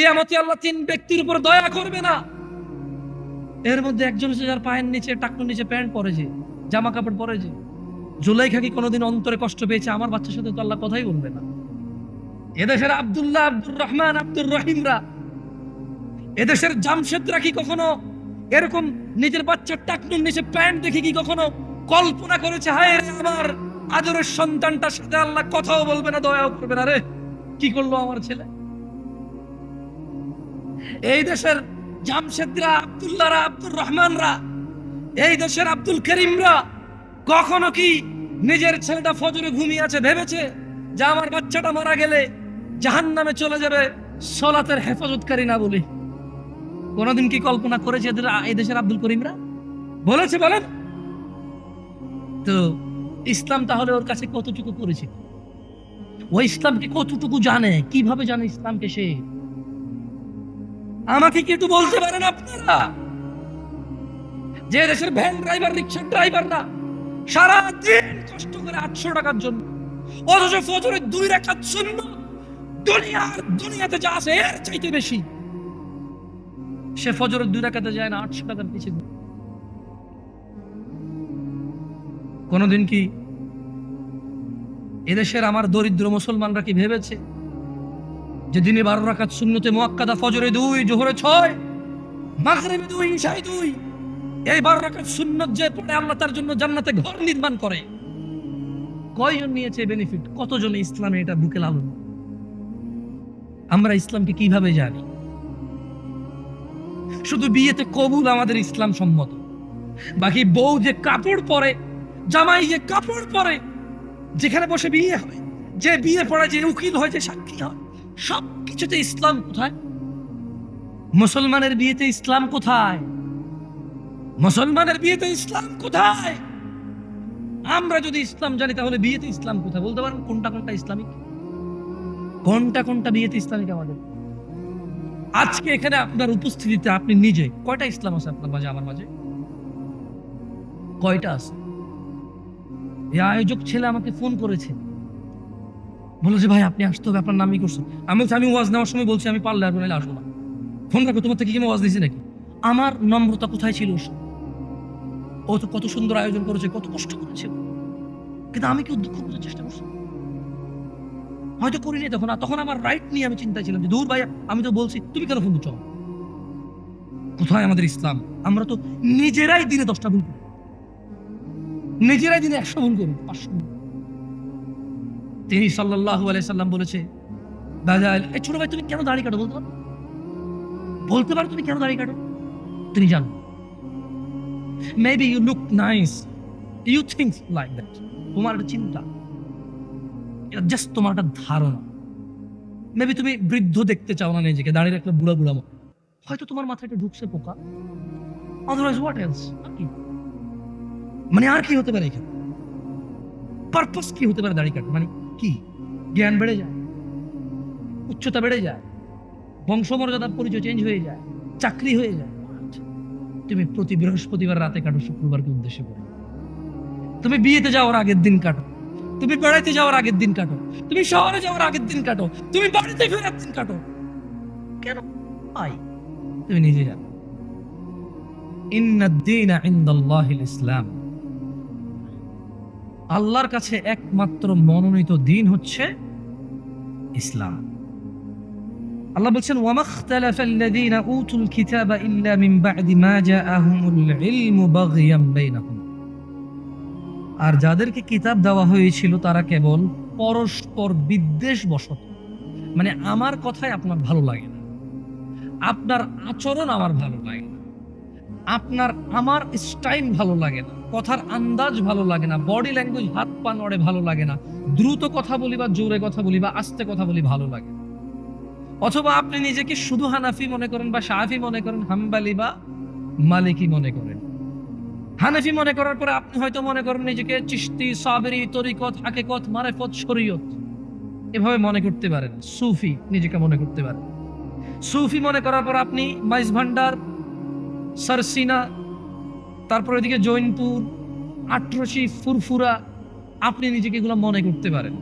কিয়ামতে আল্লাহ তিন ব্যক্তির উপর দয়া করবে না। এর মধ্যে একজন হচ্ছে যার পায়ের নিচে, টাকনুর নিচে প্যান্ট পরে, যে জামা কাপড় পরে, যে জুলাইখা কি কোনোদিন অন্তরে কষ্ট পেয়েছে? আমার বাচ্চার সাথে তো আল্লাহ কথাই বলবে না। এদেশের আব্দুল্লাহ, আব্দুর রহমান, আব্দুর রহিমরা, এদেশের জামশেদরা কি কখনো এরকম নিজের বাচ্চার টাকনুর নিচে প্যান্ট দেখে কি কখনো কল্পনা করেছে, হায় রে আমার আদরের সন্তানটার সাথে আল্লাহ কথাও বলবে না, দয়াও করবে না, রে কি করলো আমার ছেলে? এই দেশের জামশেদরা, আব্দুল্লাহরা, আব্দুর রহমানরা, এই দেশের আব্দুল করিমরা কখনো কি নিজের ছেলেটা ফজরে ঘুমিয়ে আছে ভেবেছে যে আমার বাচ্চাটা মারা গেলে জাহান্নামে চলে যাবে সালাতের হেফাজতকারী না বলে? কোনদিন কি কল্পনা করেছে এই দেশের আব্দুল করিমরা? বলেছে? বলেন তো। ইসলাম তাহলে ওর কাছে কতটুকু পরিচিত? ওই ইসলামকে কতটুকু জানে? কিভাবে জানে ইসলামকে সে? আমাকে কি একটু বলতে পারেন আপনারা? যে দেশের ভ্যান ড্রাইভার, রিক্সা ড্রাইভাররা সারাদিন কষ্ট করে 800 টাকার জন্য, অথচ ফজরের 2 রাকাত সুন্নাত দুনিয়াতে যা আছে এর চাইতে বেশি, সে ফজরের 2 রাকাতে যায় না, 800 টাকার পিছিয়ে। কোনদিন কি এদেশের আমার দরিদ্র মুসলমানরা কি ভেবেছে যে দিনে 12 রাকাত সুন্নতে মুআক্কাদা, ফজরে 2, জোহরে 6, মাগরিবে 2, ইশায় 2, এই 12 রাকাত সুন্নত যে পড়ে আল্লাহ তার জন্য জান্নাতে ঘর নির্মাণ করে, কয়জন নিয়েছে বেনিফিট? কতজন ইসলামে এটা বুকে লালন? আমরা ইসলামকে কিভাবে জানি? শুধু বিয়েতে কবুল আমাদের ইসলাম সম্মত, বাকি বউ যে কাপড় পরে, জামাই যে কাপড় পরে, যেখানে বসে বিয়ে হয়, যে বিয়ে পড়া, যে উকিল হয়, যে সাক্ষী হয়, সবকিছুতে ইসলাম কোথায়? মুসলমানের বিয়েতে ইসলাম কোথায়? মুসলমানের বিয়েতে ইসলাম কোথায়? আমরা যদি ইসলাম জানি তাহলে বিয়েতে ইসলাম কোথায়? বলতে পারেন কোনটা কোনটা ইসলামিক, কোনটা কোনটা বিয়েতে ইসলামিক আমাদের? আজকে এখানে আপনার উপস্থিতিতে আপনি নিজে কয়টা ইসলাম আছে আপনার মাঝে, আমার মাঝে? কয়টা আছে? এই আয়োজক ছেলে আমাকে ফোন করেছে, বলো যে ভাই আপনি আসতে হবে, আপনার নামই করছেন। আমি ওয়াজ নেওয়ার সময় বলছি আমি পারলে আর নাহলে আসবো না। ফোন রাখো, তোমার থেকে কি ওয়াজ দিয়েছি নাকি? আমার নম্রতা কোথায় ছিল? ও তো কত সুন্দর আয়োজন করেছে, কত কষ্ট করেছে, কিন্তু আমি কেউ দুঃখ বোঝার চেষ্টা করছি? হয়তো করিনি তখন। তখন আমার রাইট নিয়ে আমি চিন্তায় ছিলাম যে দূর ভাই, আমি তো বলছি, তুমি কেন ফোন দিচ্ছ? কোথায় আমাদের ইসলাম? আমরা তো নিজেরাই দিনে 10টা ভুল করি, নিজেরাই দিনে 100 ভুল করি, 500 ভুল। তিনি সাল্লাল্লাহু আলাইহি সাল্লাম বলেছে, এই ছোট ভাই তুমি কেন দাড়ি কাটো? বলতে পারো তুমি কেন দাড়ি কাটো? তুমি জানো, maybe you look nice, you think like that. তোমার একটা চিন্তা, এটা জাস্ট তোমার একটা ধারণা। মেবি তুমি বৃদ্ধ দেখতে চাও না নিজেকে, দাঁড়িয়ে একটা বুড়া বুড়া, হয়তো তোমার মাথায় একটা ঢুকছে পোকা। Otherwise what else? মানে আর কি হতে পারে এখানে? পারপাস কি হতে পারে দাড়ি কাটা? মানে কি? জ্ঞান বেড়ে যায়, উচ্চতা বেড়ে যায়, বংশমর্যাদার পরিচয় চেঞ্জ হয়ে যায়, চাকরি হয়ে যায়। তুমি প্রতি বৃহস্পতিবার রাতে কাটো, শুক্রবারকে উদ্দেশ্য করে। তুমি বিয়েতে যাওয়ার আগের দিন কাটো, তুমি বেড়াইতে যাওয়ার আগের দিন কাটো, তুমি শহরে যাওয়ার আগের দিন কাটো, তুমি বাড়িতে ফেরার দিন কাটো। কেন? তুমি নিজে জানো। ইন্নাদ-দীনা ইনদাল্লাহিল ইসলাম, আল্লাহর কাছে একমাত্র মনোনীত দিন হচ্ছে ইসলাম। আল্লাহ বলছেন, ওয়ামাখতালাফাল্লাযীনা উতুল কিতাবা ইল্লা মিন বা'দি মা জাআহুমুল ইলমু বাগয়াম বাইনাহুম, আর যাদেরকে কিতাব দেওয়া হয়েছিল তারা কেবল পরস্পর বিদ্বেষবশত, মানে আমার কথাই আপনার ভালো লাগে না, আপনার আচরণ আমার ভালো লাগে না, আমার স্টাইল ভালো লাগে না, কথার আন্দাজ ভালো লাগে না, বডি ল্যাঙ্গুয়েজ, হাত পা নড়ে ভালো লাগে না, দ্রুত কথা বলি বা জোরে কথা বলি বা আস্তে কথা বলি ভালো লাগে। অথবা আপনি নিজেকে শুধু হানাফি মনে করেন বা শাফি মনে করেন, হাম্বালি বা মালিকি মনে করেন। হানাফি মনে করার পরে আপনি হয়তো মনে করেন নিজেকে চিশতি, সাবরি, তরিকত, হাকিকত, মারিফত, শরীয়ত এভাবে মনে করতে পারেন। সুফি নিজেকে মনে করতে পারেন। সুফি মনে করার পর আপনি মাইজ ভান্ডার, সারসিনা, তারপর এদিকে জৈনপুর, আটরশি, ফুরফুরা, আপনি নিজেকে এগুলো মনে করতে পারেন।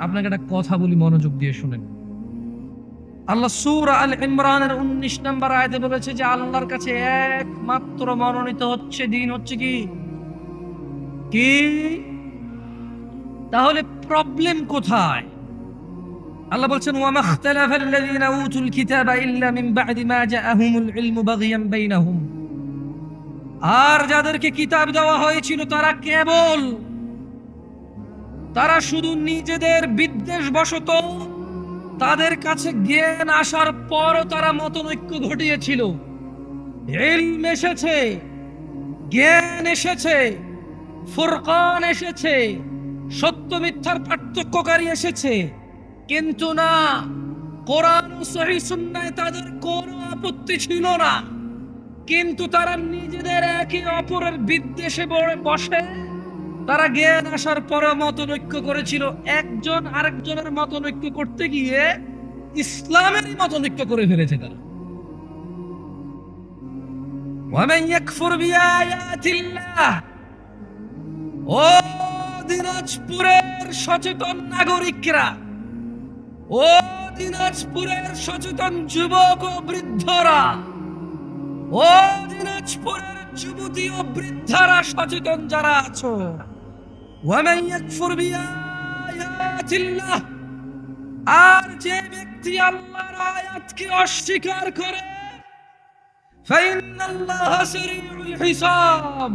আপনাকে একটা কথা বলি, মনোযোগ দিয়ে শুনেন। আল্লাহ সূরা আল ইমরানের 19 নম্বর আয়াতে বলেছে যে আল্লাহর কাছে একমাত্র মনোনীত হচ্ছে দিন হচ্ছে কি কি তাহলে প্রবলেম কোথায়? আল্লাহ বলছেন ওয়া মাখতালাফাল্লাযীনা উতুল কিতাবা ইল্লা মিন বা'দি মা জাআহুমুল ইলমু বাগিয়ান বাইনাহুম, আর যাদেরকে কিতাব দেওয়া হয়েছিল তারা শুধু নিজেদের বিদ্বেষবশত তাদের কাছে জ্ঞান আসার পরও তারা মতনৈক্য ঘটিয়েছিল। ইলম এসেছে, জ্ঞান এসেছে, ফুরকান এসেছে, সত্য মিথ্যার পার্থক্যকারী এসেছে, কিন্তু না, কোরআন ও সহিহ সুন্নাহয় তাদের কোনো আপত্তি ছিল না, কিন্তু তারা নিজেদের একে অপরের বিদ্বেষে বসে তারা জ্ঞান আসার পরে মতনৈক্য করেছিল। একজন আরেকজনের মতনৈক্য করতে গিয়ে ইসলামেরই মতনৈক্য করে ফেলেছে তারা। ওয়ামান ইয়াকফুর বিআয়াতিল্লাহ, ও দিনাজপুরের সচেতন নাগরিকরা, ও দিনাজপুরের সচেতন যুবক ও বৃদ্ধরা, ও দিনাজপুরের যুবতী ও বৃদ্ধারা, সচেতন যারা আছো, ওয়ামান ইয়াকফুর বিআয়াতিল্লাহ, আর যে ব্যক্তি আল্লাহর আয়াতকে অস্বীকার করে, ফাইন্নাল্লাহা সারিউল হিসাব,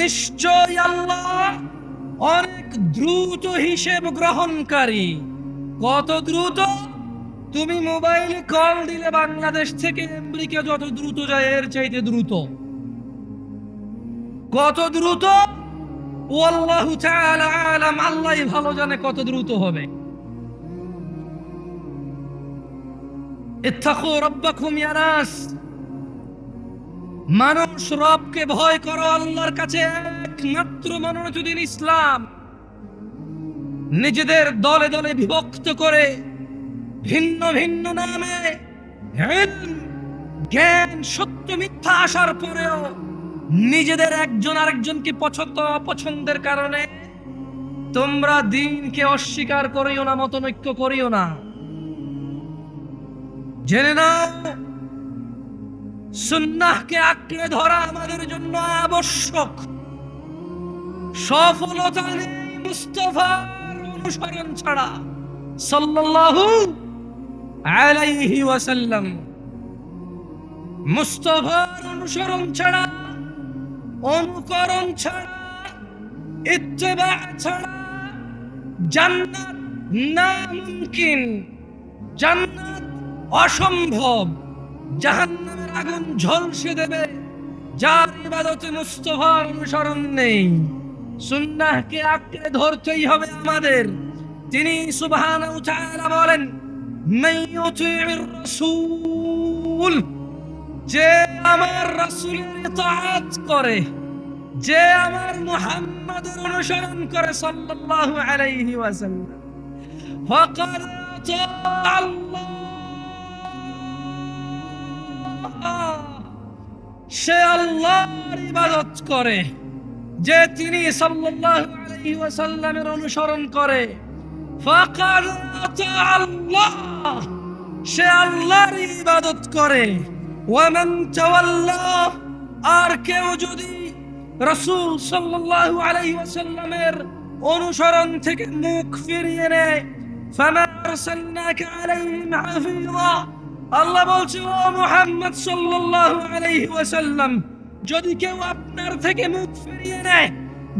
নিশ্চয় আল্লাহ অনেক দ্রুত হিসেব গ্রহণকারী। কত দ্রুত? তুমি মোবাইলে কল দিলে বাংলাদেশ থেকে আমেরিকা যত দ্রুত যায় এর চাইতে দ্রুত। কত দ্রুত? আল্লাহু তাআলা আলাম, আল্লাহই ভালো জানে কত দ্রুত হবে। ইত্তাকু রাব্বাকুম ইয়া নাস, মানুষ রবকে ভয় করো। আল্লাহর কাছে একমাত্র মনোনীত দিন ইসলাম। নিজেদের দলে দলে বিভক্ত করে ভিন্ন ভিন্ন নামে ইলম, জ্ঞান, সত্য মিথ্যা আসার পরেও নিজেদের একজন আরেকজনকে পছন্দ অপছন্দের কারণে তোমরা দ্বীনকে অস্বীকার করিও না, মতনৈক্য করিও না। জেনে নাও, সুন্নাহকে আঁকড়ে ধরা আমাদের জন্য আবশ্যক। সফলতা নেই মুস্তাফার অনুসরণ ছাড়া, সাল্লাল্লাহু আলাইহি ওয়াসাল্লাম। মুস্তাফার অনুসরণ ছাড়া, অনুকরণ ছাড়া, ইত্তেবা ছাড়া জান্নাত নামুমকিন, জান্নাত অসম্ভব। জাহান্নামের আগুন ঝলসে দেবে যার ইবাদতে মুস্তাফার অনুসরণ নেই। সুন্নাহকে আঁকড়ে ধরতেই হবে আমাদের। তিনি সুবহানাহু ওয়া তাআলা বলেন, মান ইউতি'র রাসূল, যে আমার রাসূলের ইতাআত করে, যে আমার মুহাম্মাদের অনুসরণ করে সাল্লাল্লাহু আলাইহি ওয়াসাল্লাম, ফাকাদ আতা আল্লাহ, সে আল্লাহর ইবাদত করে। যে তিনি সাল্লাল্লাহু আলাইহি ওয়াসাল্লামের অনুসরণ করে, ফাকাদ আতা আল্লাহ, সে আল্লাহর ইবাদত করে। ওয়া মান তাওয়াল্লা, আর কেউ যদি রাসূল সাল্লাল্লাহু আলাইহি ওয়াসাল্লামের অনুসরণ থেকে মুখ ফিরিয়ে নেয়, ফামা আরসালনাকা আলাইহিম হাফিযা, আল্লাহ বলছে ও মুহাম্মদ সাল্লাল্লাহু আলাইহি ওয়াসাল্লাম, যদি কেউ আপনার থেকে মুখ ফিরিয়ে নেয়,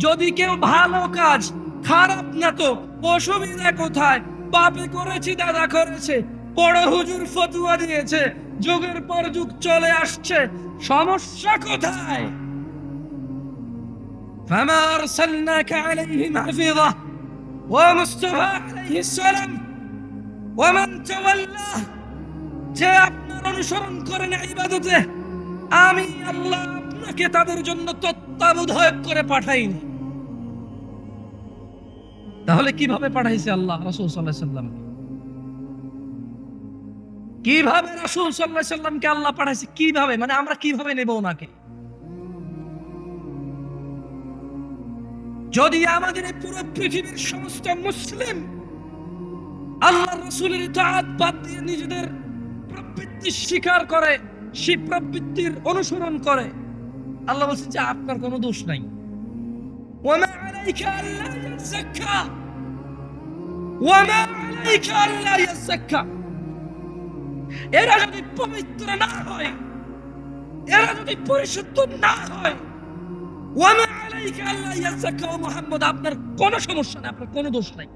যদি কেউ ভালো কাজ, খারাপ না তো অসুবিধা কোথায়? পাপে করেছি, দাদা করেছে, বড় হুজুর ফতোয়া দিয়েছে, যুগের পর যুগ চলে আসছে, সমস্যা কোথায়? ফামা আরসালনাকা আলাইহিম হাফিযা ওয়া মুস্তাফা আলাইহিস সালাম ওয়া মান তাওয়াল্লা, যে আপনার অনুসরণ করে না ইবাদতে, আমি আল্লাহ আপনাকে তাদের জন্য তত্ত্বাবধায়ক করে পাঠাইনি। তাহলে কিভাবে পাঠাইছে আল্লাহ রাসূল সাল্লাল্লাহু আলাইহি ওয়াসাল্লাম? কিভাবে রাসূল সাল্লাল্লাহু আলাইহি ওয়াসাল্লামকে আল্লাহ পাঠাইছে? কিভাবে, মানে আমরা কিভাবে নেব ওনাকে? যদি আমাদের পুরো পৃথিবীর সমস্ত মুসলিম আল্লাহ রাসূলের ইতাআত বাদ দিয়ে নিজেদের প্রবৃত্তি স্বীকার করে, সেই প্রবৃত্তির অনুসরণ করে, আল্লাহ বলছেন যে আপনার কোনো দোষ নাই। ওয়ামা আলাইকা আল্লা ইয়াযাক্কা, ওয়ামা আলাইকা আল্লা ইয়াযাক্কা। এরা যদি পবিত্র না হয়, এরা যদি পরিশুদ্ধ না হয়, ওয়ামা আলাইকা আল্লা ইয়াযাক্কা, ও মুহাম্মদ আপনার কোনো সমস্যা নাই, আপনার কোনো দোষ নাই।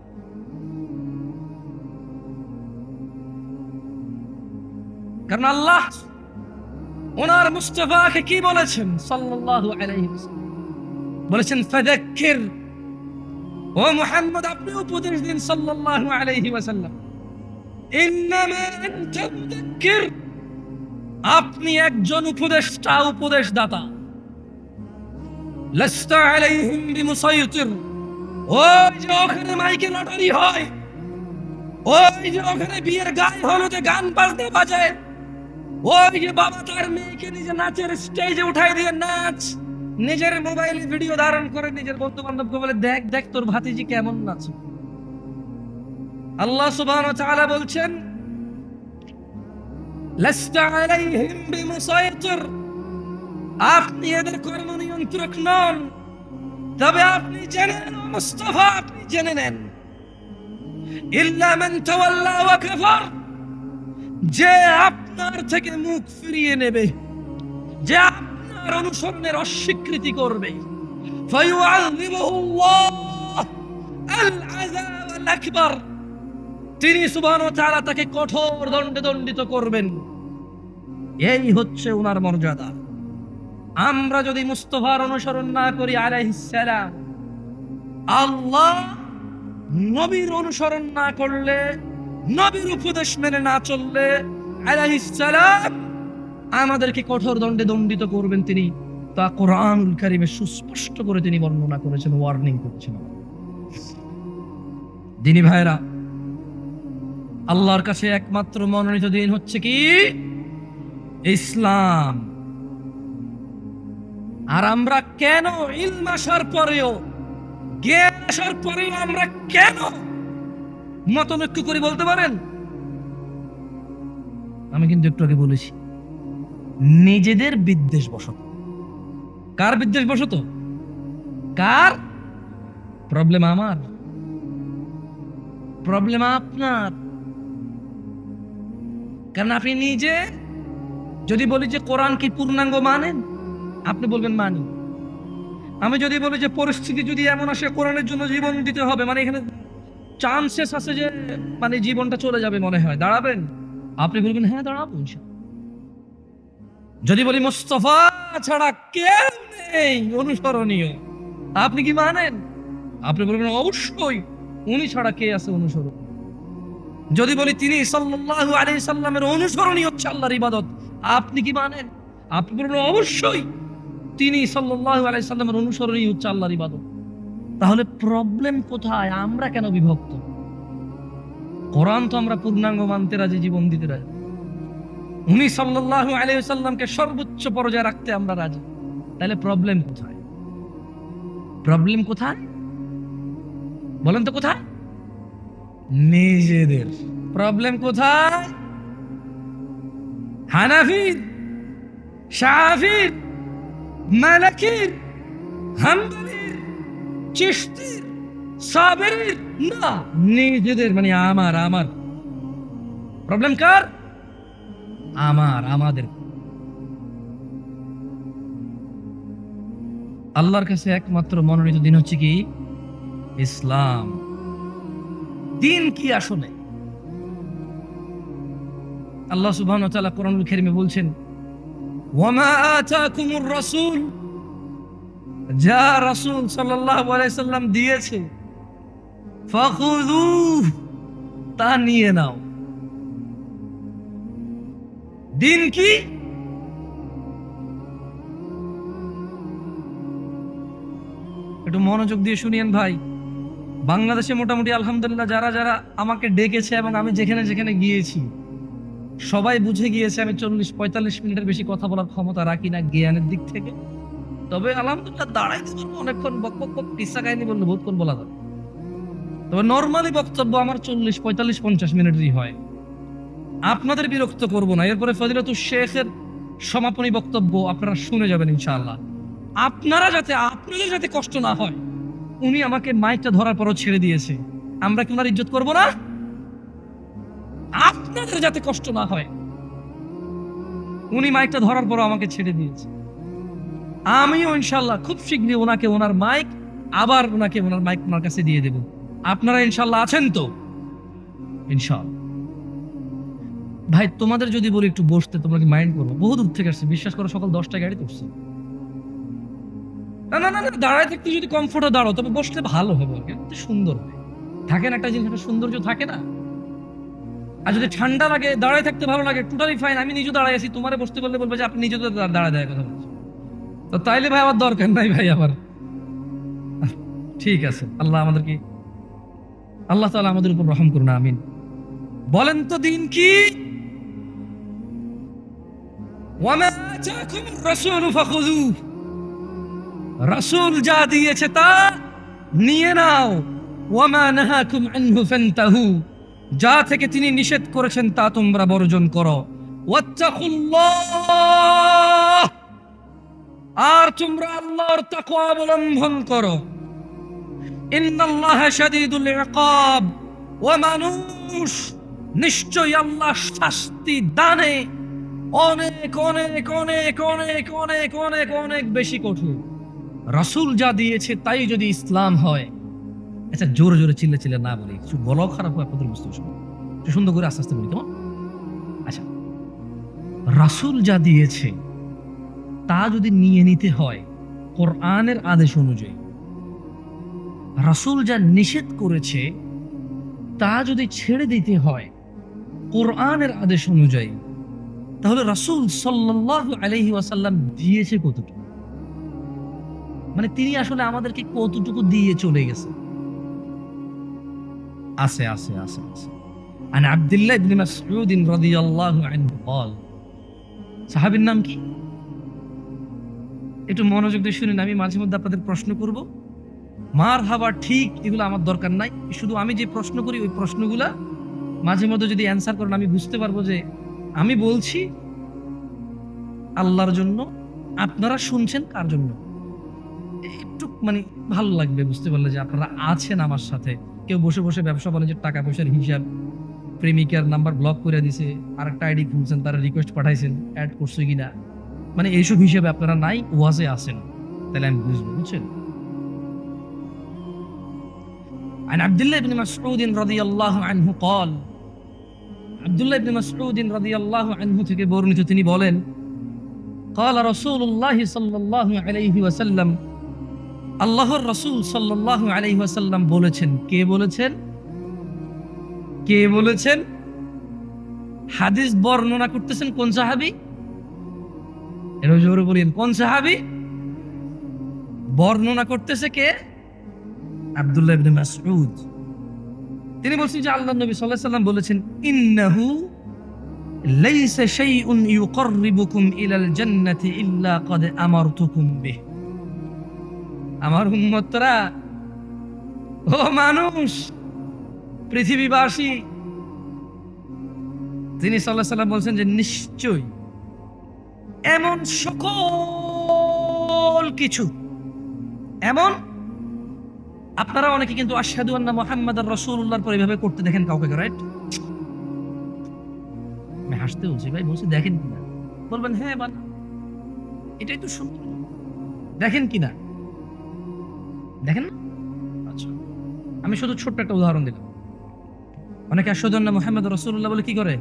কারণ আল্লাহ ওনার মুস্তাফাকে কি বলেছেন সাল্লাল্লাহু আলাইহি ওয়াসাল্লাম, বলেছেন ফাযাক্কির, ও মুহাম্মদ আপনি উপদেশ দিন সাল্লাল্লাহু আলাইহি ওয়াসাল্লাম, ইন্নামা আনতা মুযাক্কির, আপনি একজন উপদেষ্টা, উপদেশদাতা। লাস্তা আলাইহিম বিমুসাইতির, ওই যে ওখানে মাইকে লটারি হয়, ওই যে ওখানে বিয়ের গায়ে হলুদে গান বাজনা বাজায়, ওই যে বাবা তার মেয়েকে নিজে নাচের স্টেজে উঠাই দিয়ে নাচ, নিজের মোবাইলে ভিডিও ধারণ করে নিজের বন্ধু বান্ধবকে বলে দেখ দেখ তোর ভাতিজি কেমন নাচে। আল্লাহ সুবহানাহু ওয়া তাআলা বলছেন লাস্তা আলাইহিম বিমুসাইতির, আপনি এদের কর্ম নিয়ন্ত্রক নন, তবে আপনি জেনে নেন মুস্তাফা, আপনি জেনে নেন ইল্লা মান তাওয়াল্লা ওয়া কাফার, যে আপনার থেকে মুখ ফিরিয়ে নেবে, যে আপনার অনুসরণের অস্বীকৃতি করবে, ফায়ুআযিবুহুল্লাহ আল আযাব আল আকবার, তিনি সুবহানাহু ওয়া তাআলা তাকে কঠোর দণ্ডে দণ্ডিত করবেন। এই হচ্ছে ওনার মর্যাদা। আমরা যদি মুস্তাফার অনুসরণ না করি আলাইহিস সালাম, আল্লাহ নবীর অনুসরণ না করলে, নবীর উপদেশ মেনে না চললে আলাইহিস সালাম আমাদেরকে কঠোর দণ্ডে দণ্ডিত করবেন। তিনি তা কোরআনুল কারীমে সুস্পষ্ট করে তিনি বর্ণনা করেছেন, ওয়ার্নিং করেছেন। দিনী ভাইরা, আল্লাহর কাছে একমাত্র মনোনীত দিন হচ্ছে কি? ইসলাম। আর আমরা কেন ইলম আসার পরেও, জ্ঞান আসার পরেও আমরা কেন মতনৈক্য করি বলতে পারেন? আমি কিন্তু একটু আগে বলেছি, নিজেদের বিদ্বেষ বশত। কার বিদ্বেষ বশত? কার? প্রবলেম আমার, প্রবলেম আপনার। কারণ আপনি নিজে যদি বলি যে কোরআন কি পূর্ণাঙ্গ মানেন, আপনি বলবেন মানি। আমি যদি বলি যে পরিস্থিতি যদি এমন আসে কোরআনের জন্য জীবন দিতে হবে, মানে এখানে চান্সেস আছে যে মানে জীবনটা চলে যাবে মনে হয়, দাঁড়াবেন? আপনি বলবেন হ্যাঁ দাঁড়াবো ইনশাআল্লাহ। যদি বলি মুস্তাফা ছাড়া কেউ নেই অনুসরণীয়, আপনি কি মানেন? আপনি বলবেন অবশ্যই, উনি ছাড়া কে আছে অনুসরণ। যদি বলি তিনি সাল্লাল্লাহু আলাইহি সাল্লামের অনুসরণই হচ্ছে আল্লাহর ইবাদত, আপনি কি মানেন? আপনি বলবেন অবশ্যই, তিনি সাল্লাল্লাহু আলাইহি সাল্লামের অনুসরণই হচ্ছে আল্লাহর ইবাদত। তাহলে প্রবলেম কোথায়? আমরা কেন বিভক্ত? কোরআন তো আমরা পূর্ণাঙ্গ মানতে রাজি, জীবন দিতে রাজি। উনি সাল্লাল্লাহু আলাইহি সাল্লামকে সর্বোচ্চ পর্যায়ে রাখতে আমরা রাজি। তাহলে প্রবলেম কোথায়? প্রবলেম কোথায় বলেন তো? কোথায়? নিজেদের। প্রবলেম কোথায়? হানাফির, শাফির, মালিকির, হাম্বলির, চিশতির, সাবেরির না, নিজেদের। মানে আমার আমার প্রবলেম কার? আমার, আমাদের। আল্লাহর কাছে একমাত্র মনোনীত দিন হচ্ছে কি? ইসলাম। দিন কি আসলে? আল্লাহ সুবহানাহু ওয়া তাআলা কোরআনুল কারীমে বলছেন, ওয়ামা আতাকুমুর রাসূল, যা রাসূল সাল্লাল্লাহু আলাইহি সাল্লাম দিয়েছে, ফাখুযুহ, তা নিয়ে নাও। দিন কি? একটু মনোযোগ দিয়ে শুনিয়েন ভাই। বাংলাদেশে মোটামুটি আলহামদুলিল্লাহ যারা যারা আমাকে ডেকেছে এবং আমি যেখানে যেখানে গিয়েছি, সবাই বুঝে গিয়েছে আমি 40-45 মিনিটের বেশি কথা বলার ক্ষমতা রাখি না জ্ঞানের দিক থেকে। তবে আলহামদুলিল্লাহ দাঁড়াইতে পারবো অনেকক্ষণ, বক বক বক কিসা কাহিনী বললে বহুতক্ষণ বলা যাবে। তবে নর্মালি বক্তব্য আমার 40, 45, 50 মিনিটেরই হয়। আপনাদের বিরক্ত করব না। এরপরে ফজিলাতুল শেখের সমাপনী বক্তব্য আপনারা শুনে যাবেন ইনশাআল্লাহ। আপনাদের যাতে কষ্ট না হয়, উনি আমাকে মাইকটা ধরার পরও ছেড়ে দিয়েছে, আমরা কি ওনার ইজ্জত করব না? আপনাদের যাতে কষ্ট না হয়, উনি মাইকটা ধরার পরও আমাকে ছেড়ে দিয়েছে। আমিও ইনশাআল্লাহ খুব শীঘ্রই ওনাকে ওনার মাইক ওনার কাছে দিয়ে দেব। আপনারা ইনশাআল্লাহ আছেন তো? ইনশাআল্লাহ। ভাই তোমাদের যদি বলি একটু বসতে, তোমরা কি মাইন্ড করবো? বহু দূর থেকে আসছে, বিশ্বাস করো, সকাল 10টায় গাড়ি তুলছে। না না না না, দাঁড়ায় থাকতে যদি কমফোর্টে দাঁড়াও, তবে বসলে ভালো হবে, সুন্দর হবে। থাকে না একটা জিনিস, একটা সৌন্দর্য থাকে না? আর যদি ঠান্ডা লাগে, দাঁড়ায় থাকতে ভালো লাগে, টোটালি ফাইন। আমি নিজে দাঁড়ায় আছি, তোমারে বসতে বললে বলবে যে আপনি নিজে তো দাঁড়ায় দেয় কথা বলছেন, তো তাইলে ভাই আমার দরকার নাই ভাই আমার। ঠিক আছে, আল্লাহ তাআলা আমাদের উপর রহম করুন, আমিন। বলেন তো দিন কি? ওয়ামা আতাকুমুর রাসূলু ফাখুযুহু, রাসূল যা দিয়েছে তা নিয়ে নাও। ওয়ামা নাহাকুম আনহু ফান্তাহু, যা থেকে তিনি নিষেধ করেছেন তা তোমরা বর্জন করো। ওয়াত্তাকুল্লাহ, আর তোমরা আল্লাহর তাকওয়া অবলম্বন করো। ইন্নাল্লাহা শাদীদুল ইকাব, ওয়া মানুষ নিশ্চয়ই আল্লাহ শাস্তি দানে অনেক অনেক অনেক অনেক অনেক অনেক অনেক বেশি কঠোর। রাসূল যা দিয়েছে তাই যদি ইসলাম হয়, আচ্ছা জোরে জোরে চিল্লে না বলি, কিছু গলাও খারাপ হয় আপনাদের বুঝতে পারছেন, একটু সুন্দর করে আস্তে আস্তে বলি কেমন? আচ্ছা, রাসূল যা দিয়েছে তা যদি নিয়ে নিতে হয় কোরআনের আদেশ অনুযায়ী, রাসূল যা নিষেধ করেছে তা যদি ছেড়ে দিতে হয় কোরআনের আদেশ অনুযায়ী, তাহলে রাসূল সাল্লাল্লাহু আলাইহি ওয়াসাল্লাম দিয়েছে কতটুকু? মানে তিনি আসলে আমাদেরকে কতটুকু দিয়ে চলে গেছে? আছে আছে আছে আছে। আন আব্দুল্লাহ ইবনে মাসউদ রাদিয়াল্লাহু আনহু قال, সাহাবীর নাম কি? একটু মনোযোগ দিয়ে শুনেন, আমি মাঝে মধ্যে আপনাদের প্রশ্ন করব, মারহাবা ঠিক এগুলো আমার দরকার নাই, শুধু আমি যে প্রশ্ন করি ওই প্রশ্নগুলা মাঝে মধ্যে যদি অ্যানসার করেন আমি বুঝতে পারবো যে আমি বলছি আল্লাহর জন্য, আপনারা শুনছেন কার জন্য। একটু মানে ভালো লাগবে বুঝতে পারলে যে আপনারা আছেন আমার সাথে। কেউ বসে বসে ব্যবসা বাণিজ্যের টাকা পয়সার হিসাব, প্রেমিকার নাম্বার ব্লক করে দিছে, আরেকটা আইডি খুলছেন, তারা রিকোয়েস্ট পাঠাইছেন, অ্যাড করছে কিনা, মানে এইসব হিসেবে আপনারা নাই, ওয়াজে আছেন, তাহলে আমি বুঝবো, বুঝছেন? عن عبد الله بن مسعود رضي الله عنه قال, আব্দুল্লাহ ইবনে মাসউদ রাদিয়াল্লাহু আনহু থেকে বর্ণিত, তিনি বলেন, قال رسول الله صلى الله عليه وسلم, আল্লাহর রাসূল সাল্লাল্লাহু আলাইহি ওয়াসাল্লাম বলেছেন। কে বলেছেন? কে বলেছেন? হাদিস বর্ণনা করতেছেন কোন সাহাবী? এর জোরে বলেন, কোন সাহাবী? বর্ণনা করতেছে কে? আব্দুল্লাহ ইবনে মাসউদ। তিনি বলছেন যে আল্লাহর নবী সাল্লাল্লাহু আলাইহি ওয়াসাল্লাম বলেছেন, ইন্নাহু লাইসা শাইউন ইউকাররিবুকুম ইলাল জান্নাতি ইল্লা ক্বাদ আমারতুকুম বিহ। আমার উম্মতরা, ও মানুষ, পৃথিবীবাসী, তিনি সাল্লাল্লাহু আলাইহি ওয়াসাল্লাম বলছেন যে নিশ্চয়ই এমন সকল কিছু, এমন, আপনারা অনেকে কিন্তু আশহাদু আন্না মুহাম্মাদার রাসূলুল্লাহর পর এইভাবে করতে দেখেন কাউকে, রাইট? আমি হাসতে বলছি ভাই, বলছি দেখেন কিনা, বলবেন হ্যাঁ বানা, এটাই তো সুন্দর, দেখেন কিনা, দেখেন না? আচ্ছা, আমি শুধু ছোট্ট একটা উদাহরণ দিলাম। অনেকে আশহাদু আন্না মুহাম্মাদার রাসূলুল্লাহ বলে কি করে,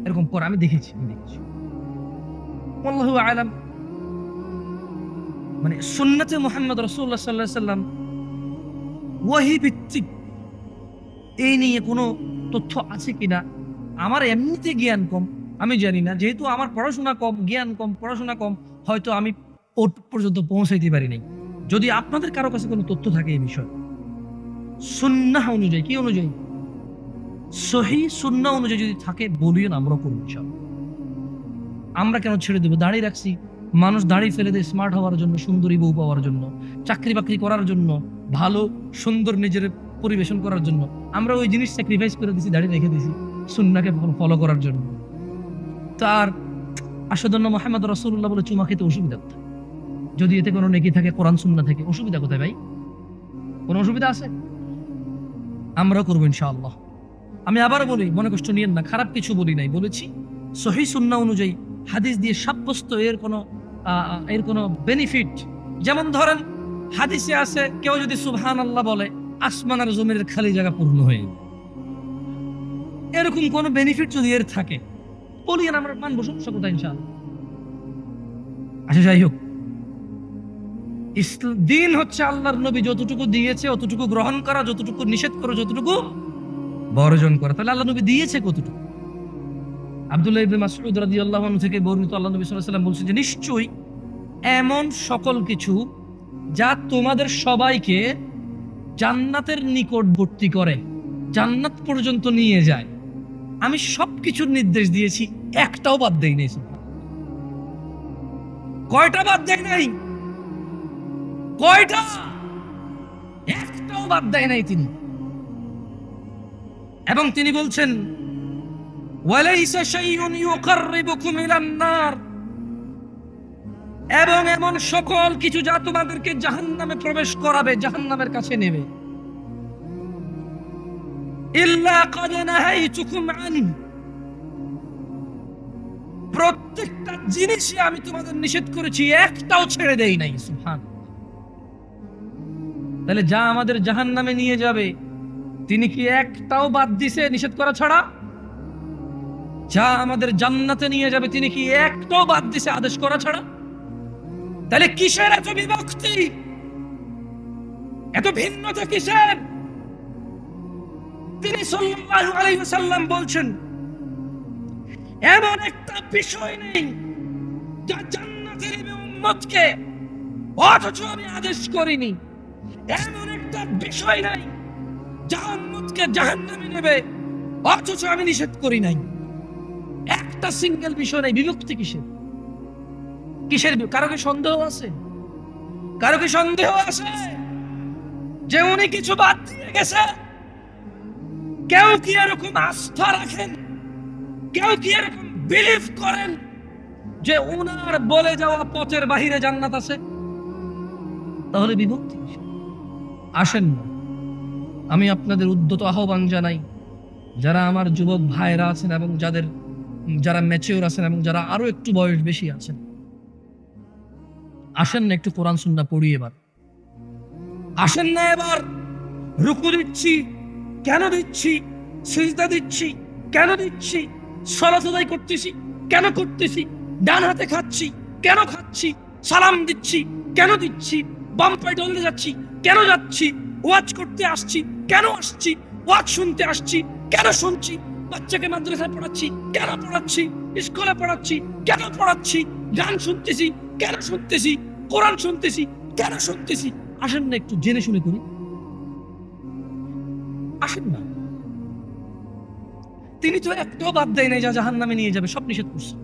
এরকম করে, আমি দেখেছি আল্লাহু আ'লাম। মানে সুন্নাতে মুহাম্মদ রাসূলুল্লাহ সাল্লাল্লাহু আলাইহি ওয়াসাল্লাম ওহী ভিত্তিক এই নিয়ে কোনো তথ্য আছে কিনা, আমার এমনিতে জ্ঞান কম, আমি জানি না, যেহেতু আমার পড়াশোনা কম, জ্ঞান কম, পড়াশোনা কম, হয়তো আমি পর্যন্ত পৌঁছাইতে পারি নাই। যদি আপনাদের কারো কাছে কোনো তথ্য থাকে এই বিষয়ে, সুন্নাহ অনুযায়ী, কি অনুযায়ী? সহিহ সুন্নাহ অনুযায়ী যদি থাকে বলিও না, আমরা করব ইনশাআল্লাহ। আমরা কেন ছেড়ে দেব? দাঁড়িয়ে রাখছি, মানুষ দাড়ি ফেলে দেয় স্মার্ট হওয়ার জন্য, সুন্দরী বউ পাওয়ার জন্য, চাকরি বাকরি করার জন্য, ভালো সুন্দর নিজের পরিবেশন করার জন্য। আমরা ওই জিনিস স্যাক্রিফাইস করে দিছি, দাড়ি রেখে দিছি সুন্নাহকে ফলো করার জন্য। তার আশহাদু মুহাম্মদ রাসূলুল্লাহ বলে চুমা খেতে অসুবিধা কোথায়? যদি এতে কোনো নেকি থাকে, কোরআন সুন্নাহ থেকে, অসুবিধা কোথায় ভাই? কোনো অসুবিধা আছে? আমরাও করবো ইনশাআল্লাহ। আমি আবার বলি, মনে কষ্ট নিয়েন না, খারাপ কিছু বলি নাই, বলেছি সহিহ সুন্নাহ অনুযায়ী হাদিস দিয়ে সাব্যস্ত এর কোনো বেনিফিট। যেমন ধরেন হাদিসে আছে কেউ যদি সুবহানাল্লাহ বলে আসমান আর জমিনের খালি জায়গা পূর্ণ হয়ে যাবে। এরকম কোন বেনিফিট যদি এর থাকে বলি, আমরা মানবো, সমস্যা কোথায় ইনশাআল্লাহ। আচ্ছা যাই হোক, দিন হচ্ছে আল্লাহর নবী যতটুকু দিয়েছে অতটুকু গ্রহণ করা, যতটুকু নিষেধ করা, যতটুকু বর্জন করা। তাহলে আল্লাহ নবী দিয়েছে কতটুকু? আব্দুল্লাহ ইবনে মাসউদ রাদিয়াল্লাহু আনহু থেকে বর্ণিত, আল্লাহ নবী সাল্লাল্লাহু আলাইহি ওয়াসাল্লাম বলছেন যে নিশ্চয়ই এমন সকল কিছু যা তোমাদের সবাইকে জান্নাতের নিকটবর্তী করে, জান্নাত পর্যন্ত নিয়ে যায়, আমি সবকিছুর নির্দেশ দিয়েছি, একটাও বাদ দেই নাই। কয়টা বাদ দেয় নাই? কয়টা? একটাও বাদ দেয় নাই তিনি। এবং তিনি বলছেন ওয়ালাইসা শাইউন ইউকাররিবুকুম ইলান নার, এবং এমন সকল কিছু যা তোমাদেরকে জাহান্নামে প্রবেশ করাবে, জাহান্নামের কাছে নেবে, ইল্লা ক্বাদ নাহাইতুকুম আনহু, প্রত্যেকটা জিনিসই আমি তোমাদের নিষেধ করেছি, একটাও ছেড়ে দেই নাই। সুবহানাল্লাহ। তাহলে যা আমাদের জাহান্নামে নিয়ে যাবে তিনি কি একটাও বাদ দিছে নিষেধ করা ছাড়া? যা আমাদের জান্নাতে নিয়ে যাবে তিনি কি একটাও বাদ দিছে আদেশ করা ছাড়া? তাহলে কিসের এত বিভক্তি, এত ভিন্নতা কিসের? তিনি সাল্লাল্লাহু আলাইহি ওয়াসাল্লাম বলছেন এমন একটা বিষয় নেই যা জান্নাতে নেবে উম্মতকে অথচ আমি আদেশ করিনি, এমন একটা বিষয় নাই যা উম্মতকে জাহান্নামে নেবে অথচ আমি নিষেধ করি নাই। একটা সিঙ্গেল বিষয় নাই, বিভক্তি কিসের? কিসের? কারো কি সন্দেহ আছে? কারো কি সন্দেহ আছে যে উনি কিছু বাদ দিয়ে গেছে? কেউ কি এরকম আস্থা রাখেন, কেউ কি এরকম বিলিভ করেন যে উনার বলে যাওয়া পথের বাহিরে জান্নাত আছে? তাহলে বিভক্তি কিসের? আসেন না, আমি আপনাদের উদ্যত আহ্বান জানাই, যারা আমার যুবক ভাইরা আছেন এবং যারা ম্যাচিওর আছেন এবং যারা আরো একটু বয়স বেশি আছেন, আসেন না একটু কোরআন সুন্নাহ পড়ি এবার। আসেন না এবার রুকু দিচ্ছি কেন দিচ্ছি, সিজদা দিচ্ছি কেন দিচ্ছি, সালাত আদায় করতেছি কেন করতেছি, ডান হাতে খাচ্ছি কেন খাচ্ছি, সালাম দিচ্ছি কেন দিচ্ছি, বাম পায়ে ডলে যাচ্ছি কেন যাচ্ছি, ওয়াজ করতে আসছি কেন আসছি, ওয়াজ শুনতে আসছি কেন শুনছি, বাচ্চাকে মাদ্রাসায় পড়াচ্ছি কেন পড়াচ্ছি, স্কুলে পড়াচ্ছি কেন পড়াচ্ছি, গান শুনতেছি কেন শুনতেছি, কোরআন শুনতেছি কেন শুনতেছি। আসেন না একটু জেনে শুনে করি। আসেন না, তিনি তো একটাও বাদ দেয় নাই যা জাহান্নামে নিয়ে যাবে, সব নিষেধ করছে।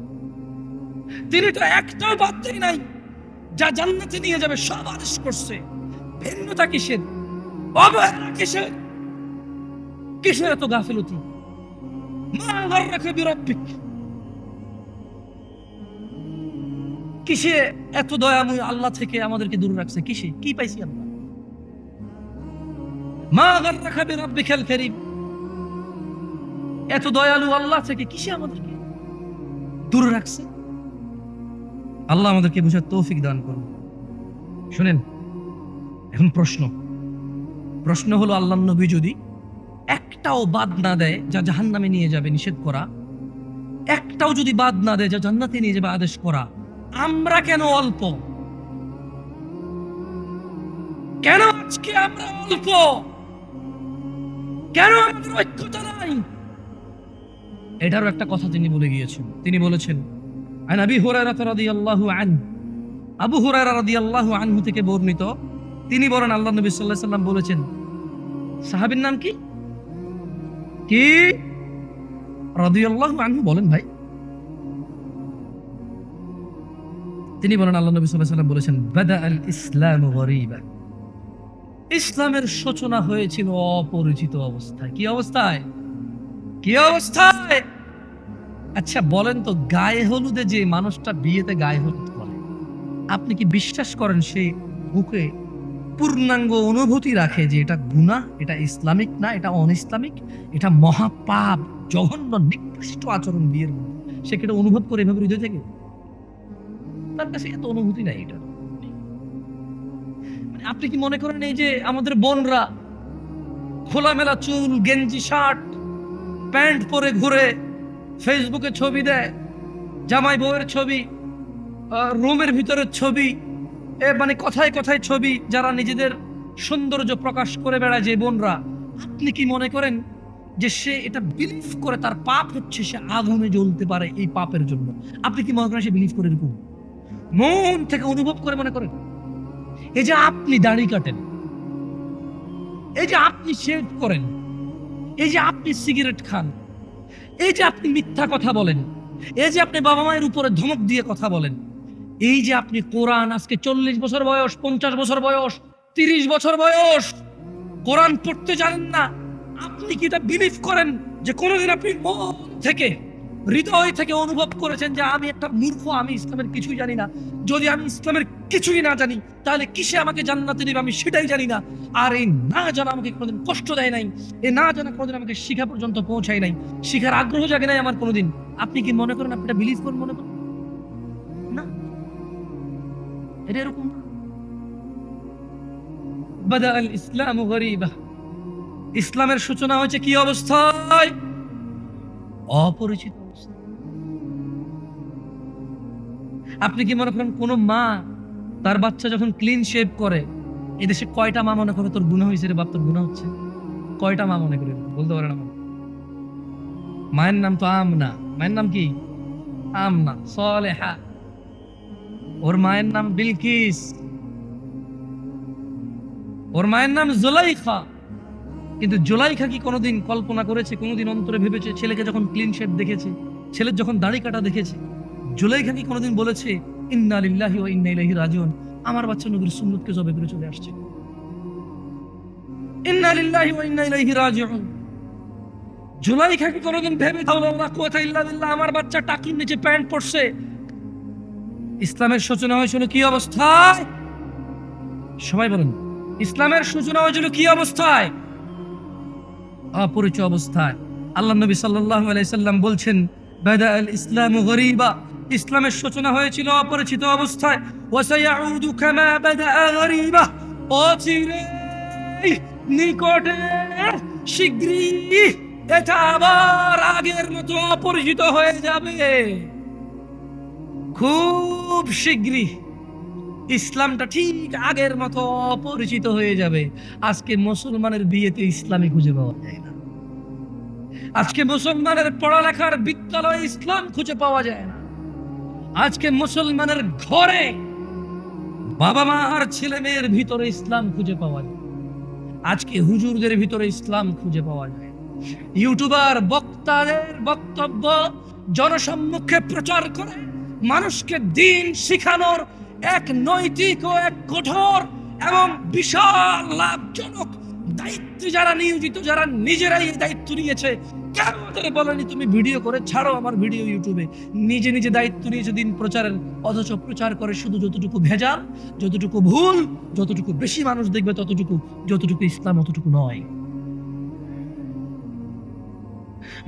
তিনি তো একটাও বাদ দেয় নাই যা জান্নাতে নিয়ে যাবে, সব আদেশ করছে। ভিন্নতা কিসের? অবহেলা কিসের? কিসের এত গাফিলতি? মা গাররাকা বিরাব্বিক, কিসে এত দয়াময় আল্লাহ থেকে আমাদেরকে দূরে রাখছে? কিসে? কি পাইছি আমরা? মা গাররাকা বিরাব্বিকাল কারীম, এত দয়ালু আল্লাহ থেকে কিসে আমাদেরকে দূরে রাখছে? আল্লাহ আমাদেরকে বুঝার তৌফিক দান করুন। শুনেন, এখন প্রশ্ন হলো, আল্লাহর নবী যদি একটাও বাদ না দেয় যা জাহান্নামে নিয়ে যাবে নিষেধ করা, একটাও যদি বাদ না দেয় যা জান্নাতে নিয়ে যাবে আদেশ করা, আমরা কেন অল্প? কেন আজকে আমরা অল্প? কেন আমাদের ঐক্যতা নাই? এটারও একটা কথা তিনি বলে গিয়েছেন। তিনি বলেছেন আন আবি হুরায়রা রাদিয়াল্লাহু আনহু, আবু হুরায়রা রাদিয়াল্লাহু আনহু থেকে বর্ণিত, তিনি বলেন আল্লাহ নবী সাল্লাল্লাহু আলাইহি সাল্লাম বলেছেন, সাহাবীর নাম কি কি রাদিয়াল্লাহু আনহু বলেন ভাই? তিনি বলেন, আল্লাহ নবী সাল্লাল্লাহু আলাইহি ওয়াসাল্লাম বলেছেন, বাদা আল ইসলামু গরীবা, ইসলামের সূচনা হয়েছিল অপরিচিত অবস্থায়। কি অবস্থায়? কি অবস্থায়? আচ্ছা বলেন তো, গায়ে হলুদে যে মানুষটা বিয়েতে গায়ে হলুদ করে, আপনি কি বিশ্বাস করেন সে বুকে পূর্ণাঙ্গ অনুভূতি রাখে যে এটা গুনাহ, এটা ইসলামিক না, এটা অনইসলামিক, এটা মহাপাপ, জঘন্য নিকৃষ্ট আচরণ বিয়ের মধ্যে? সে কি এটা অনুভব করে এভাবে হৃদয় থেকে? তার কাছে এত অনুভূতি নাই এটা। মানে আপনি কি মনে করেন এই যে আমাদের বোনরা খোলামেলা চুল, গেঞ্জি, শার্ট, প্যান্ট পরে ঘুরে, ফেসবুকে ছবি দেয়, জামাই বউয়ের ছবি, রুমের ভিতরের ছবি, মানে কথায় কথায় ছবি, যারা নিজেদের সৌন্দর্য প্রকাশ করে বেড়ায় যে বোনরা, আপনি কি মনে করেন যে সে এটা বিলিভ করে তার পাপ হচ্ছে, সে আগুনে জ্বলতে পারে এই পাপের জন্য? আপনি কি মনে করেন সে বিলিভ করে এরকম? মন থেকে অনুভব করে মনে করেন? এই যে আপনি দাড়ি কাটেন, এই যে আপনি শেভ করেন, এই যে আপনি সিগারেট খান, এই যে আপনি মিথ্যা কথা বলেন, এই যে আপনি বাবা মায়ের উপরে ধমক দিয়ে কথা বলেন, এই যে আপনি কোরআন, আজকে 40 বছর বয়স, 50 বছর বয়স, 30 বছর বয়স, কোরআন পড়তে জানেন না, আপনি কি এটা বিলিভ করেন যে কোনোদিন আপনি মন থেকে, হৃদয় থেকে অনুভব করেছেন যে আমি একটা মূর্খ, আমি ইসলামের কিছুই জানি না? যদি আমি ইসলামের কিছুই না জানি, তাহলে কিসে আমাকে জান্নাতে দিবে আমি সেটাই জানি না। আর এই না জানা আমাকে কোনোদিন কষ্ট দেয় নাই, এ না জানা কোনোদিন আমাকে শিখা পর্যন্ত পৌঁছায় নাই, শিখার আগ্রহ জাগে নাই আমার কোনোদিন। আপনি কি মনে করেন আপনি এটা বিলিভ করেন? মনে করেন না, এটা এরকম না। বাদা আল ইসলামু গরীবা, ইসলামের সূচনা হয়েছে কি অবস্থায়? অপরিচিত অবস্থায়। আপনি কি মনে করেন কোন মা তার বাচ্চা যখন ক্লিন শেভ করে, এদেশে কয়টা মা মনে করে তোর গুনাহ হয়েছে রে বাপ, তোর গুনাহ হচ্ছে? কয়টা মা মনে করে? বলতে পারে না? মায়ের নাম তো আমনা। মায়ের নাম কি? আমনা, সলেহা। ওর মায়ের নাম বিলকিস, ওর মায়ের নাম জুলাইখা। কিন্তু জুলাইখা কি কোনোদিন কল্পনা করেছে, কোনোদিন অন্তরে ভেবেছে, ছেলেকে যখন ক্লিন শেভ দেখেছে, ছেলের যখন দাড়ি কাটা দেখেছে, জুলাইখা কি কোনোদিন বলেছে ইন্না লিল্লাহি ওয়া ইন্না ইলাইহি রাজিউন, আমার বাচ্চা নবীর সুন্নতকে জবে করে চলে আসছে? ইন্না লিল্লাহি ওয়া ইন্না ইলাইহি রাজিউন। জুলাইখা কি কোনোদিন ভেবে লা কুওয়াতা ইল্লা বিল্লাহ, আমার বাচ্চা টাকির নিচে প্যান্ট পরছে? ইসলামের সূচনা হয়েছিল কি অবস্থায়? সবাই বলেন, ইসলামের সূচনা হয়েছিল কি অবস্থায়? অপরিচিত অবস্থায়। আল্লাহ নবী সাল্লাল্লাহু আলাইহি সাল্লাম বলছেন, বাদা আল ইসলামু গরীবা, ইসলামের সূচনা হয়েছিল অপরিচিত অবস্থায়। ওয়া সায়াউদু কামা বাদা গরীবা, অচিরে, নিকটে, শীঘ্রই এটা আবার আগের মতো অপরিচিত হয়ে যাবে। খুব শীঘ্রই ইসলামটা ঠিক আগের মতো অপরিচিত হয়ে যাবে। আজকে মুসলমানের বিয়েতে ইসলামী খুঁজে পাওয়া যায় না। আজকে মুসলমানের পড়ালেখার বিদ্যালয়ে ইসলাম খুঁজে পাওয়া যায় না। আজকে মুসলমানের ঘরে বাবা মা আর ছেলে মেয়ের ভিতরে ইসলাম খুঁজে পাওয়া যায়। আজকে হুজুরদের ভিতরে ইসলাম খুঁজে পাওয়া যায়। ইউটিউবার বক্তাদের বক্তব্য জনসম্মুখে প্রচার করে মানুষকে দিন শিখানোর এক নৈতিক ও এক কঠোর এবং বিশাল লাভজনক দায়িত্ব যারা নিয়োজিত, যারা নিজেরাই এই দায়িত্ব নিয়েছে, কেন তারা বলেনি তুমি ভিডিও করে ছাড়ো আমার ভিডিও ইউটিউবে? নিজে নিজে দায়িত্ব নিয়েছে দিন প্রচারের, অথচ প্রচার করে শুধু যতটুকু ভেজাল, যতটুকু ভুল, যতটুকু বেশি মানুষ দেখবে ততটুকু, যতটুকু ইসলাম অতটুকু নয়।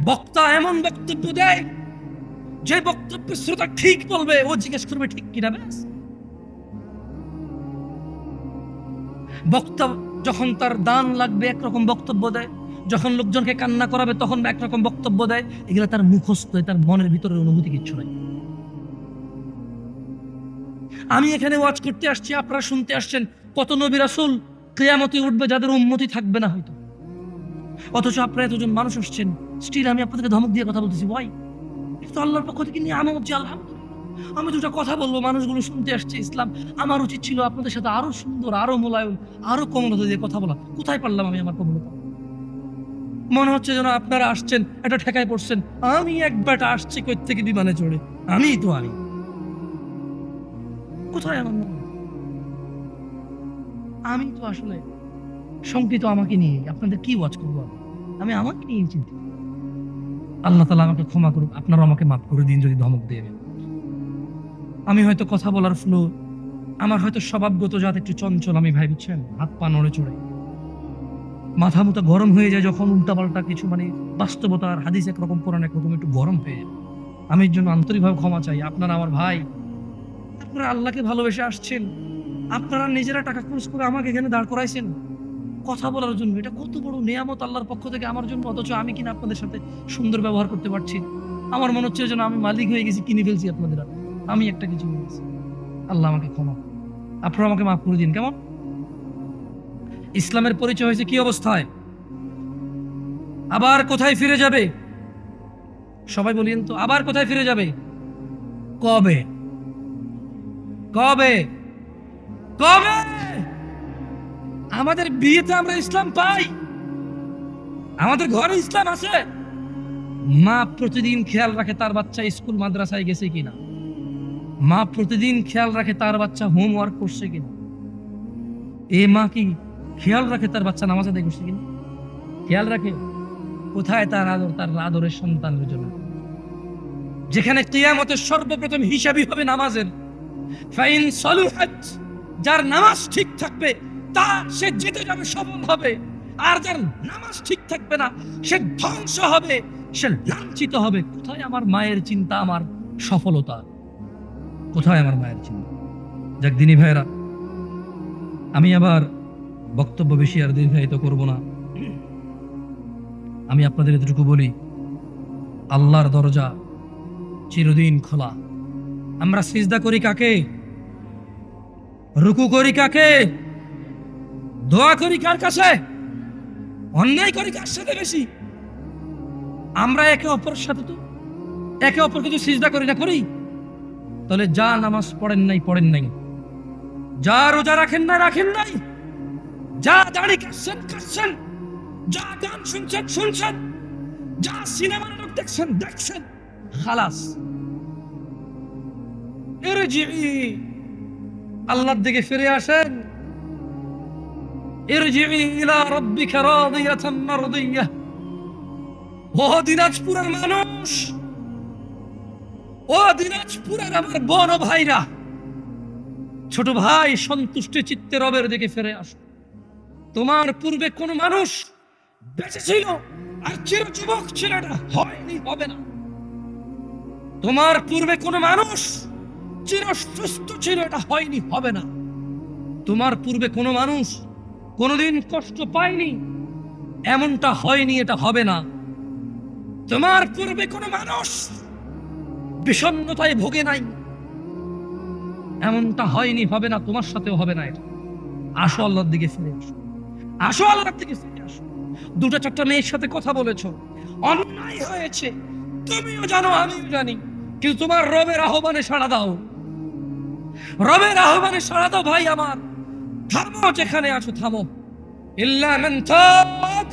বক্তা এমন বক্তব্য দেয় যে বক্তব্য শ্রোতা ঠিক বলবে, ও জিজ্ঞেস করবে ঠিক কিনা। ব্যাস। বক্তা যখন তার দান লাগবে একরকম বক্তব্য দেয়, যখন লোকজনকে কান্না করাবে তখন একরকম বক্তব্য দেয়। এগুলো তার মুখস্থ, তার মনের ভিতরের অনুভূতি কিচ্ছু নাই। আমি এখানে ওয়াজ করতে আসছি, আপনারা শুনতে আসছেন। কত নবী রাসূল কিয়ামতে উঠবে যাদের উম্মতি থাকবে না হয়তো, অথচ আপনারা এতজন মানুষ আসছেন, স্টিল আমি আপনাদেরকে ধমক দিয়ে কথা বলতেছি। ওয়াই? এটা আল্লাহর পক্ষ থেকে নিয়ে আমত যে আলহামদুলিল্লাহ আমি দুটো কথা বলবো, মানুষগুলো শুনতে আসছে ইসলাম। আমার উচিত ছিল আপনাদের সাথে আরো সুন্দর, আরো মোলায়েম, আরো কোমলতা দিয়ে কথা বলা। কোথায় পারলাম আমি আমার কোমলতা? মনে হচ্ছে যেন আপনারা আসছেন একটা ঠেকায় পড়ছেন। আমি এক বেটা আসছি কই থেকে বিমানে চড়ে, আমি তো আমি। কোথায় আমার নামাজ? আমি তো আসলে শঙ্কিত আমাকে নিয়ে, আপনাদের কি ওয়াচ করবো আমি আমাকে নিয়ে চিন্তিত। আল্লাহ তাআলা আমাকে ক্ষমা করুক, আপনারা আমাকে মাফ করে দিন যদি ধমক দিয়ে দেন। আমি হয়তো কথা বলার ফ্লো, আমার হয়তো স্বভাবগত জাত একটু চঞ্চল, আমি ভাই বুঝছেন, হাত পা নড়ে চড়ে, মাথা মুথা গরম হয়ে যায় যখন উল্টাপাল্টা কিছু, মানে বাস্তবতা আর হাদিস একরকম, কোরআন একরকম, একটু গরম হয়ে যায়। আমি এর জন্য আন্তরিকভাবে ক্ষমা চাই। আপনারা আমার ভাই, আপনারা আল্লাহকে ভালোবেসে আসছেন, আপনারা নিজেরা টাকা খরচ করে আমাকে এখানে দাঁড় করাইছেন কথা বলার জন্য। এটা কত বড় নেয়ামত আল্লাহর পক্ষ থেকে আমার জন্য, অথচ আমি কিনা আপনাদের সাথে সুন্দর ব্যবহার করতে পারছি। আমার মনে হচ্ছে যেন আমি মালিক হয়ে গেছি, কিনে ফেলছি আপনাদের। আমি একটা কিছু হয়ে গেছি। আল্লাহ আমাকে ক্ষমা, আপনারা আমাকে মাফ করে দিন। কেমন ইসলামের পরিচয় হয়েছে কি অবস্থায়, আবার কোথায় ফিরে যাবে? সবাই বলিয়েন তো, আবার কোথায় ফিরে যাবে? কবে কবে কবে? আমাদের বিয়েতে আমরা ইসলাম পাই, আমাদের ঘরে ইসলাম আছে। মা প্রতিদিন খেয়াল রাখে তার বাচ্চা স্কুল মাদ্রাসায় গেছে কিনা, মা প্রতিদিন খেয়াল রাখে তার বাচ্চা হোমওয়ার্ক করছে কিনা। এ মা কি খেয়াল রাখে তার বাচ্চা নামাজ আদায় করছে কিনা? খেয়াল রাখে। কোথায় তার আদর, তার আদরের সন্তানের জন্য? যেখানে কিয়ামতের সর্বপ্রথম হিসাবই হবে নামাজের। ফাইন সলুহাত, যার নামাজ ঠিক থাকবে তা সে জিতে যাবে, সফল হবে। আর যার নামাজ ঠিক থাকবে না সে ধ্বংস হবে, সে লাঞ্ছিত হবে। কোথায় আমার মায়ের চিন্তা, আমার সফলতা? কোথায় আমার মায়ের চিন্তা? যাক দিনী ভাইরা, আমি আবার বক্তব্য বেশি আর দীর্ঘায়িত করব না। আমি আপনাদের এতটুকু বলি, আল্লাহর দরজা চিরদিন খোলা। আমরা সিজদা করি কাকে? রুকু করি কাকে? দোয়া করি কার কাছে? অন্যায় করি কার সাথে বেশি? আমরা একে অপরের সাথে তো একে অপরকে তো সিজদা করি না, করি? তাহলে যা নামাজ পড়েন নাই পড়েন নাই, যা রোজা রাখেন না রাখেন নাই, যা দাড়ি কাটছেন কাটছেন, যা গান শুনছেন শুনছেন, যা সিনেমা নাটক দেখছেন দেখছেন, খালাস। আল্লাহর দিকে ফিরে আসেন। ইরজিই ইলা রাব্বিকা রাদিয়াতান মারদিয়াহ। ও দিনাজপুরের মানুষ, ও দিনাজপুরের আমার বোন ও ভাইরা, ছোট ভাই, সন্তুষ্ট চিত্তে রবের দিকে ফিরে আসো। তোমার পূর্বে কোন মানুষ বেঁচে ছিল আর চির যুবক ছিল, এটা হয়নি, হবে না। তোমার পূর্বে কোন মানুষ চির সুস্থ ছিল, এটা হয়নি, হবে না। তোমার পূর্বে কোন মানুষ কোনদিন কষ্ট পায়নি, এমনটা হয়নি, এটা হবে না। তোমার পূর্বে কোন মানুষ বিষণ্ণতায় ভোগে নাই, এমনটা হয়নি, হবে না, তোমার সাথেও হবে না এটা। আসো আল্লাহর দিকে ফিরে আসো, আসো আল্লাহর দিকে ফিরে আসো। দুটা চারটা মেয়ের সাথে কথা বলেছো, অন্যায় হয়েছে, তুমিও জানো আমিও জানি, কিন্তু তোমার রবের আহ্বানে সাড়া দাও, রবের আহ্বানে সাড়া দাও। ভাই আমার, থামো, যেখানে আছো থামো। ইল্লা মান তাব,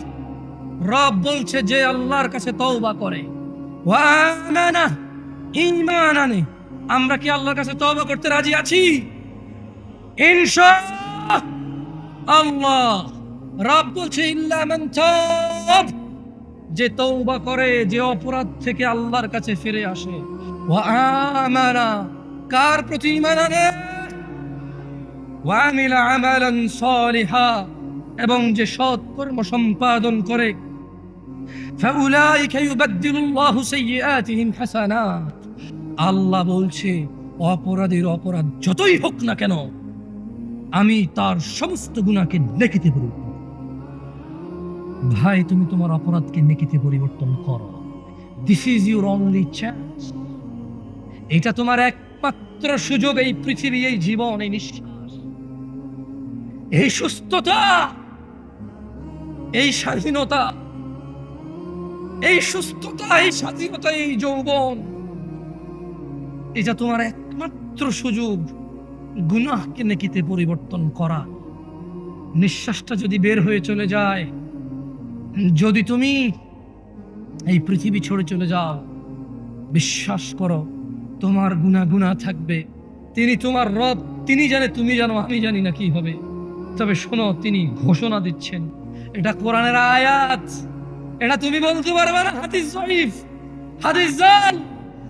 রব বলছে যে আল্লাহর কাছে তওবা করে, ওয়া আমানা, ঈমান আনে। আমরা কি আল্লাহর কাছে তওবা করতে রাজি আছি? ইনশাআল্লাহ। রব বলছে ইল্লা মান তাব, যে তওবা করে, যে অপরাধ থেকে আল্লাহর কাছে ফিরে আসে। ওয়া আমানা, কার প্রতি ঈমান আনে? ওয়া আমিলা আমালান সালিহা, এবং যে সৎ কর্ম সম্পাদন করে। ফাউলাইকা ইউবাদদিলুল্লাহু সাইয়্যাতিহিম হাসানাত। আল্লাহ বলছে অপরাধীর অপরাধ যতই হোক না কেন, আমি তার সমস্ত গুনাহকে নেকিতে পরিবর্তন। ভাই, তুমি তোমার অপরাধকে নেকিতে পরিবর্তন করো। This is your only chance. এটা তোমার একমাত্র সুযোগ। এই পৃথিবী, এই জীবন, এই নিঃশ্বাস, এই সুস্থতা, এই স্বাধীনতা, এই সুস্থতা, এই স্বাধীনতা, এই যৌবন, এটা তোমার একমাত্র সুযোগ গুনাহকে নেকিতে পরিবর্তন করা। নিঃশ্বাসটা যদি বের হয়ে চলে যায়, যদি তুমি এই পৃথিবী ছেড়ে চলে যাও, বিশ্বাস করো তোমার গুনাহ থাকবে, তিনি তোমার রব, তিনি জানে, তুমি জানো, আমি জানি না কি হবে। তবে শোনো, তিনি ঘোষণা দিচ্ছেন, এটা কোরআনের আয়াত, এটা তুমি বলতে পারবে না হাদিস জয়ীফ, হাদিস জাল,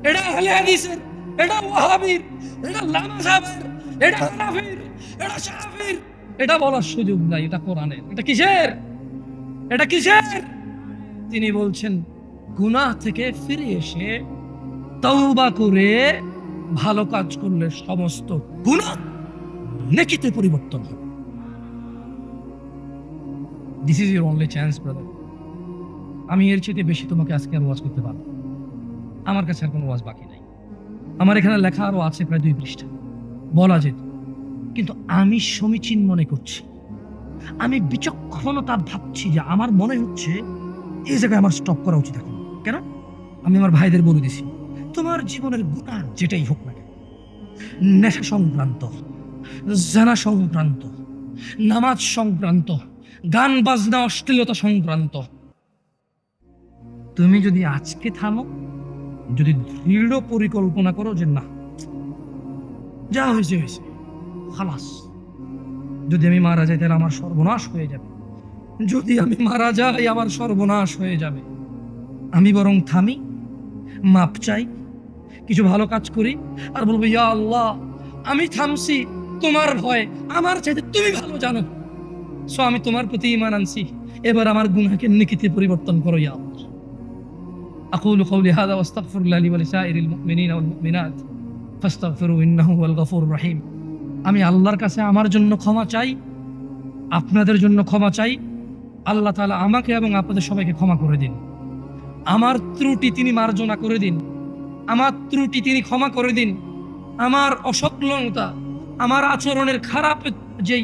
এটা আহলে হাদিসের, এটা ওয়াহাবীর, এটা লামাযাবের, এটা হানাফির, এটা শাফির, এটা বলার সুযোগ নাই। এটা কোরআনের। এটা কিসের? এটা কিসের? তিনি বলছেন গুনাহ থেকে ফিরে এসে তওবা করে ভালো কাজ করলে সমস্ত গুনাহ নেকিতে পরিবর্তন হবে। This is your only chance brother. আমি এর চেয়ে বেশি তোমাকে আজকে আর ওয়াজ করতে পারবো। আমার কাছে আর কোনো ওয়াজ বাকি নাই। আমার এখানে লেখা আরো আছে প্রায় 2 পৃষ্ঠা, বলা যেত, কিন্তু আমি সমীচীন মনে করছি, আমি বিচক্ষণতা ভাবছি যে আমার মনে হচ্ছে এই জায়গায় আমার স্টপ করা উচিত এখন। কেন? আমি আমার ভাইদের বলে দিছি, তোমার জীবনের গুনাহ যেটাই হোক না কেন, নেশা সংক্রান্ত, জানা সংক্রান্ত, নামাজ সংক্রান্ত, গান বাজনা অশ্লীলতা সংক্রান্ত, তুমি যদি আজকে থামো, যদি দৃঢ় পরিকল্পনা করো যে না, যা হয়েছে হয়েছে, খালাস, যদি আমি মারা যাই তাহলে আমার সর্বনাশ হয়ে যাবে, যদি আমি মারা যাই আমার সর্বনাশ হয়ে যাবে, আমি বরং থামি, মাপ চাই, কিছু ভালো কাজ করি, আর বলবো ইয়া আল্লাহ, আমি থামছি তোমার ভয়, আমার চাইতে তুমি ভালো জানো, সো আমি তোমার প্রতি ঈমান আনছি, এবার আমার গুনাহকে নেকিতে পরিবর্তন করো ইয়া আল্লাহ। আকুলু কওলি হাযা ওয়া আস্তাগফিরুল্লাহ লি ওয়া লিসাইরিল মুমিনিনা ওয়াল মুমিনাত ফাস্তাগফিরু ইন্নাহু হুয়াল গফুরুর রহিম। আমি আল্লাহর কাছে আমার জন্য ক্ষমা চাই, আপনাদের জন্য ক্ষমা চাই। আল্লাহ তাআলা আমাকে এবং আপনাদের সবাইকে ক্ষমা করে দিন। আমার ত্রুটি তিনি মার্জনা করে দিন, আমার ত্রুটি তিনি ক্ষমা করে দিন। আমার অসংলগ্নতা, আমার আচরণের খারাপ যেই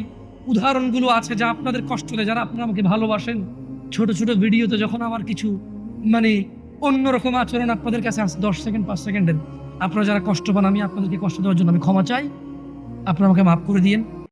উদাহরণগুলো আছে যা আপনাদের কষ্ট দেয়, যারা আপনারা আমাকে ভালোবাসেন, ছোট ছোট ভিডিওতে যখন আমার কিছু মানে অন্যরকম আচরণ আপনাদের কাছে আছে 10 সেকেন্ড 5 সেকেন্ডের, আপনারা যারা কষ্ট পান, আমি আপনাদেরকে কষ্ট দেওয়ার জন্য আমি ক্ষমা চাই, আপনারা আমাকে মাফ করে দিয়েন।